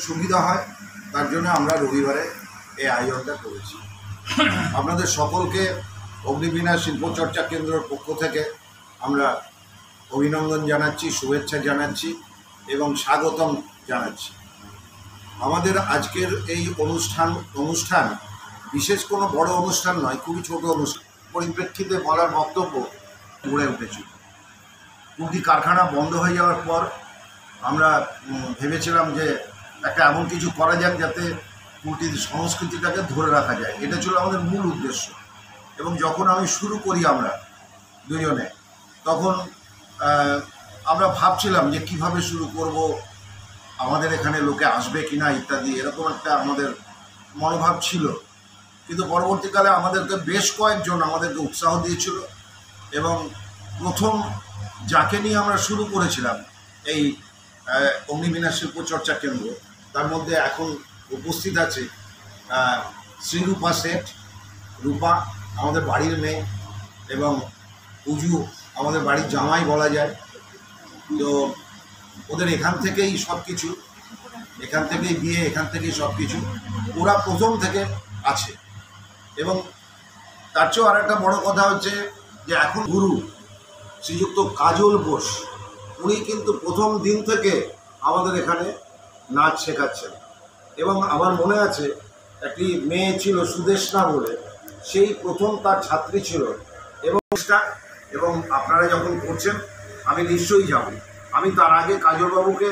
সুবিধা হয় তার জন্য আমরা রবিবারে এই আয়োজনটা করেছি। আপনাদের সকলকে অগ্নিবীণা শিল্পচর্চা কেন্দ্রের পক্ষ থেকে আমরা অভিনন্দন জানাচ্ছি, শুভেচ্ছা জানাচ্ছি এবং স্বাগতম জানাচ্ছি। আমাদের আজকের এই অনুষ্ঠান বিশেষ কোনো বড় অনুষ্ঠান নয়, খুবই ছোট অনুষ্ঠান। পরিপ্রেক্ষিতে বলার বক্তব্য গড়ে উঠেছিল। কুলটি কারখানা বন্ধ হয়ে যাওয়ার পর আমরা ভেবেছিলাম যে একটা এমন কিছু করা যাক যাতে কুলটির সংস্কৃতিটাকে ধরে রাখা যায়। এটা ছিল আমাদের মূল উদ্দেশ্য। এবং যখন আমি শুরু করি আমরা দুজনে, তখন আমরা ভাবছিলাম যে কিভাবে শুরু করব, আমাদের এখানে লোকে আসবে কিনা ইত্যাদি, এরকম একটা আমাদের মনোভাব ছিল। কিন্তু পরবর্তীকালে আমাদেরকে বেশ কয়েকজন আমাদেরকে উৎসাহ দিয়েছিল এবং প্রথম যাকে নিয়ে আমরা শুরু করেছিলাম এই অগ্নিবীণা শিল্পচর্চা কেন্দ্র, তার মধ্যে এখন উপস্থিত আছে শ্রীরূপা শেঠ। রূপা আমাদের বাড়ির মেয়ে এবং উজু আমাদের বাড়ির জামাই বলা যায়। তো ওদের এখান থেকেই সব কিছু, এখান থেকেই বিয়ে, এখান থেকেই সব কিছু, ওরা প্রথম থেকে আছে। এবং তার চেয়েও আর একটা বড়ো কথা হচ্ছে যে এখন গুরু শ্রীযুক্ত কাজল বোস, উনি কিন্তু প্রথম দিন থেকে আমাদের এখানে নাচ শেখাচ্ছেন। এবং আমার মনে আছে একটি মেয়ে ছিল সুদেশনা বলে, সেই প্রথম তার ছাত্রী ছিল। এবং আপনারা যখন করছেন আমি নিশ্চয়ই যাব। আমি তার আগে কাজলবাবুকে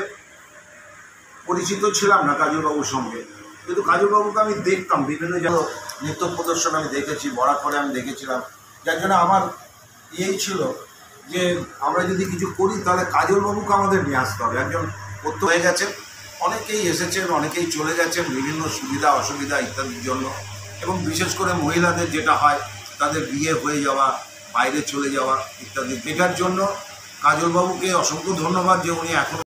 পরিচিত ছিলাম না, কাজলবাবুর সঙ্গে, কিন্তু কাজলবাবুকে আমি দেখতাম বিভিন্ন জায়গায় নৃত্য প্রদর্শন আমি দেখেছি, বরাকরে আমি দেখেছিলাম। যার জন্য আমার ইয়েই ছিল যে আমরা যদি কিছু করি তাহলে কাজলবাবুকে আমাদের নিয়ে আসতে হবে। একজন করতে হয়ে গেছে, অনেকেই এসেছেন, অনেকেই চলে গেছেন বিভিন্ন সুবিধা অসুবিধা ইত্যাদির জন্য। এবং বিশেষ করে মহিলাদের যেটা হয়, তাদের বিয়ে হয়ে যাওয়া, বাইরে চলে যাওয়া ইত্যাদি, এটার জন্য কাজলবাবুকে অসংখ্য ধন্যবাদ যে উনি এখন